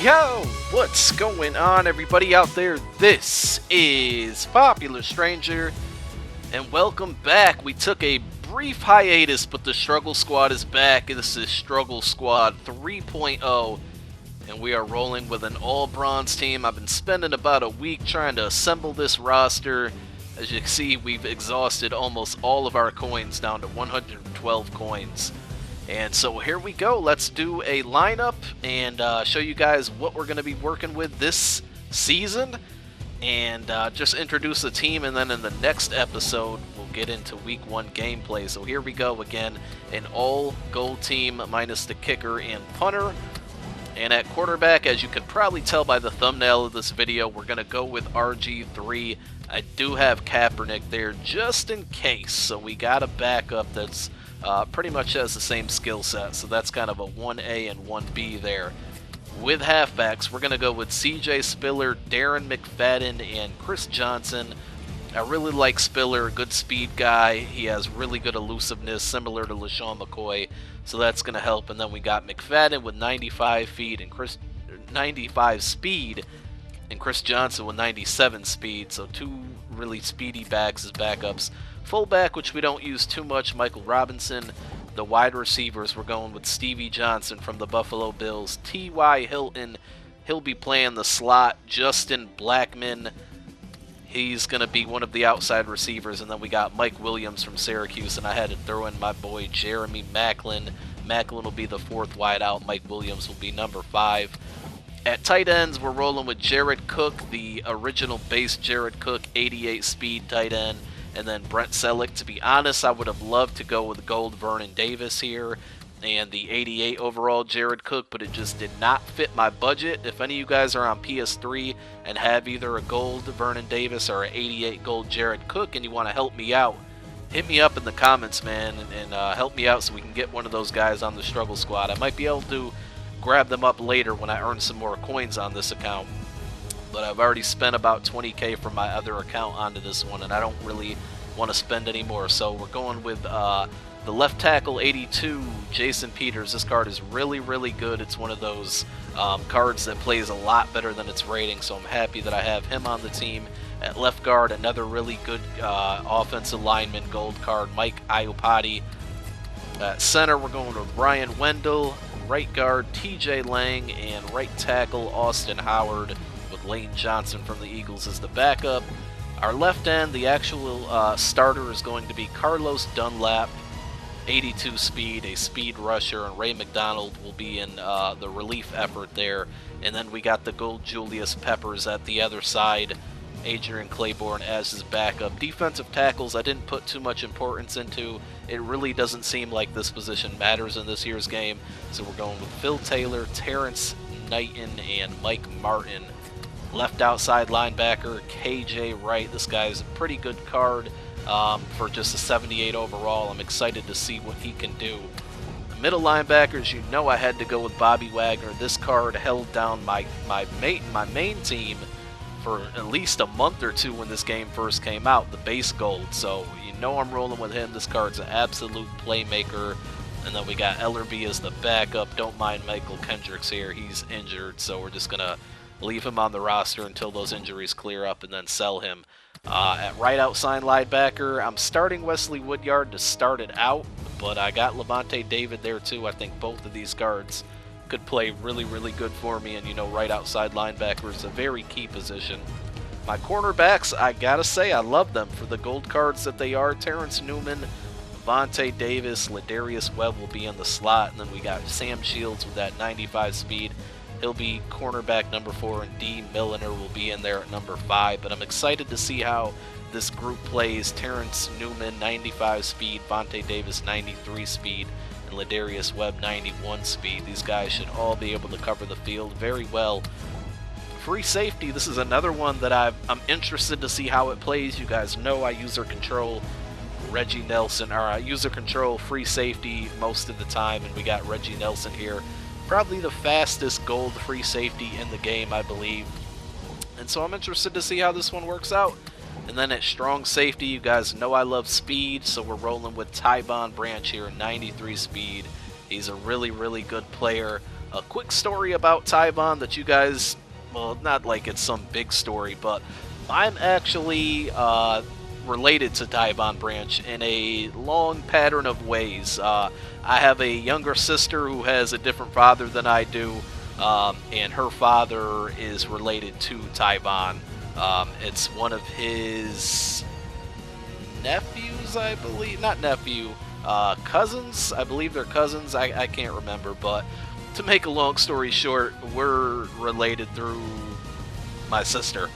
Yo, what's going on, everybody out there? This is Popular Stranger, and welcome back. We took a brief hiatus, but the Struggle Squad is back. This is Struggle Squad 3.0, and we are rolling with an all-bronze team. I've been spending about a week trying to assemble this roster. As you can see, we've exhausted almost all of our coins down to 112 coins. And so here we go. Let's do a lineup and show you guys what we're going to be working with this season, and just introduce the team, and then in the next episode we'll get into week 1 gameplay. So here we go again, an all gold team minus the kicker and punter. And at quarterback, as you can probably tell by the thumbnail of this video, we're going to go with RG3. I do have Kaepernick there just in case, so we got a backup that's pretty much has the same skill set, so that's kind of a 1A and 1B there. With halfbacks, we're going to go with CJ Spiller, Darren McFadden, and Chris Johnson. I really like Spiller, good speed guy. He has really good elusiveness, similar to LaShawn McCoy, so that's going to help. And then we got McFadden with 95 speed and Chris Johnson with 97 speed, so two really speedy backs as backups. Fullback, which we don't use too much, Michael Robinson. The wide receivers, we're going with Stevie Johnson from the Buffalo Bills. T.Y. Hilton, he'll be playing the slot. Justin Blackman, he's going to be one of the outside receivers. And then we got Mike Williams from Syracuse, and I had to throw in my boy Jeremy Maclin. Maclin will be the 4th wide out. Mike Williams will be number 5. At tight ends, we're rolling with Jared Cook, the original base Jared Cook, 88 speed tight end. And then Brent Selleck. To be honest, I would have loved to go with gold Vernon Davis here and the 88 overall Jared Cook, but it just did not fit my budget. If any of you guys are on PS3 and have either a gold Vernon Davis or an 88 gold Jared Cook and you want to help me out, hit me up in the comments, man, and help me out so we can get one of those guys on the Struggle Squad. I might be able to grab them up later when I earn some more coins on this account. But I've already spent about 20k from my other account onto this one, and I don't really want to spend any more. So we're going with the left tackle 82, Jason Peters. This card is really, really good. It's one of those cards that plays a lot better than its rating, so I'm happy that I have him on the team. At left guard, another really good offensive lineman gold card, Mike Iupati. At center, we're going with Ryan Wendell. Right guard, TJ Lang, and right tackle, Austin Howard, with Lane Johnson from the Eagles as the backup. Our left end, the actual starter is going to be Carlos Dunlap, 82 speed, a speed rusher, and Ray McDonald will be in the relief effort there. And then we got the gold Julius Peppers at the other side, Adrian Claiborne as his backup. Defensive tackles, I didn't put too much importance into. It really doesn't seem like this position matters in this year's game, so we're going with Phil Taylor, Terrence Knighton, and Mike Martin. Left outside linebacker, KJ Wright. This guy's a pretty good card for just a 78 overall. I'm excited to see what he can do. The middle linebackers, you know I had to go with Bobby Wagner. This card held down my main team for at least a month or two when this game first came out, the base gold. So you know I'm rolling with him. This card's an absolute playmaker. And then we got Ellerby as the backup. Don't mind Michael Kendricks here. He's injured, so we're just going to leave him on the roster until those injuries clear up and then sell him. At right outside linebacker, I'm starting Wesley Woodyard to start it out, but I got Levante David there too. I think both of these guards could play really, really good for me, and you know, right outside linebacker is a very key position. My cornerbacks, I gotta say, I love them for the gold cards that they are. Terrence Newman, Levante Davis, Ladarius Webb will be in the slot, and then we got Sam Shields with that 95 speed. He'll be cornerback number 4, and D. Milliner will be in there at number 5. But I'm excited to see how this group plays. Terrence Newman, 95 speed, Vontae Davis, 93 speed, and Ladarius Webb, 91 speed. These guys should all be able to cover the field very well. Free safety, this is another one that I'm interested to see how it plays. You guys know I user control Reggie Nelson, or I user control free safety most of the time, and we got Reggie Nelson here. Probably the fastest gold free safety in the game, I believe. And so I'm interested to see how this one works out. And then at strong safety, you guys know I love speed, so we're rolling with Tyvon Branch here, 93 speed. He's a really, really good player. a quick story about Taiwan that you guys, well, not like it's some big story, but I'm actually related to Taiwan Branch in a long pattern of ways. I have a younger sister who has a different father than I do, and her father is related to Taiwan. It's one of his nephews, I believe. Not nephew, cousins. I believe they're cousins. I can't remember, but to make a long story short, we're related through my sister.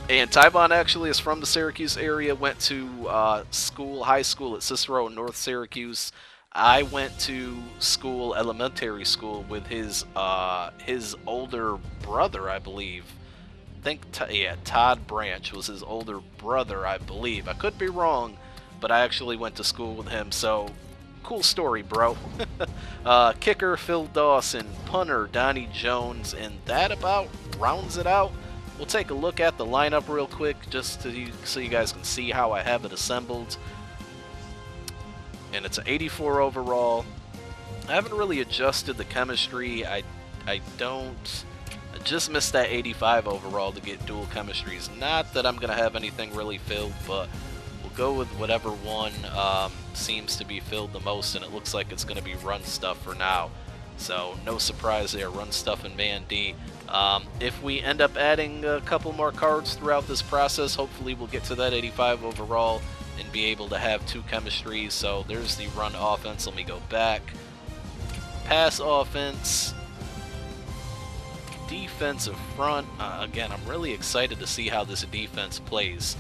And Taiwan actually is from the Syracuse area, went to high school at Cicero in North Syracuse. I went to school, elementary school, with his older brother, I believe. Todd Branch was his older brother, I believe. I could be wrong, but I actually went to school with him, so cool story, bro. Kicker, Phil Dawson. Punter, Donnie Jones. And that about rounds it out. We'll take a look at the lineup real quick, just so you guys can see how I have it assembled. And it's an 84 overall. I haven't really adjusted the chemistry. I just missed that 85 overall to get dual chemistries. Not that I'm going to have anything really filled, but we'll go with whatever one seems to be filled the most, and it looks like it's going to be run stuff for now. So no surprise there, run stuff in Man D. If we end up adding a couple more cards throughout this process, hopefully we'll get to that 85 overall and be able to have two chemistries. So there's the run offense. Let me go back. Pass offense. Defensive front. Again, I'm really excited to see how this defense plays.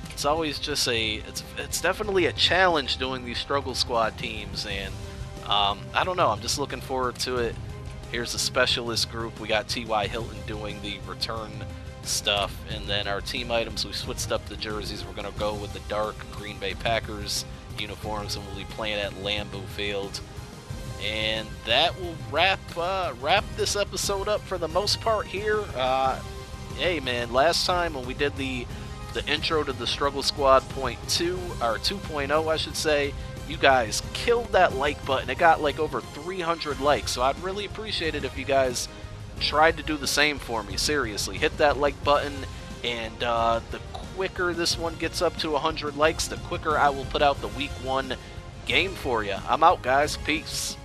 It's always just it's definitely a challenge doing these struggle squad teams, and I don't know, I'm just looking forward to it. Here's the specialist group. We got T.Y. Hilton doing the return stuff, and then our team items, we switched up the jerseys. We're going to go with the dark Green Bay Packers uniforms, and we'll be playing at Lambeau Field. And that will wrap this episode up for the most part here. Hey man, last time when we did the intro to the Struggle Squad .2, or 2.0 I should say, you guys killed that like button. It got like over 300 likes, so I'd really appreciate it if you guys tried to do the same for me. Seriously, hit that like button, and the quicker this one gets up to 100 likes, the quicker I will put out the week 1 game for you. I'm out, guys. Peace.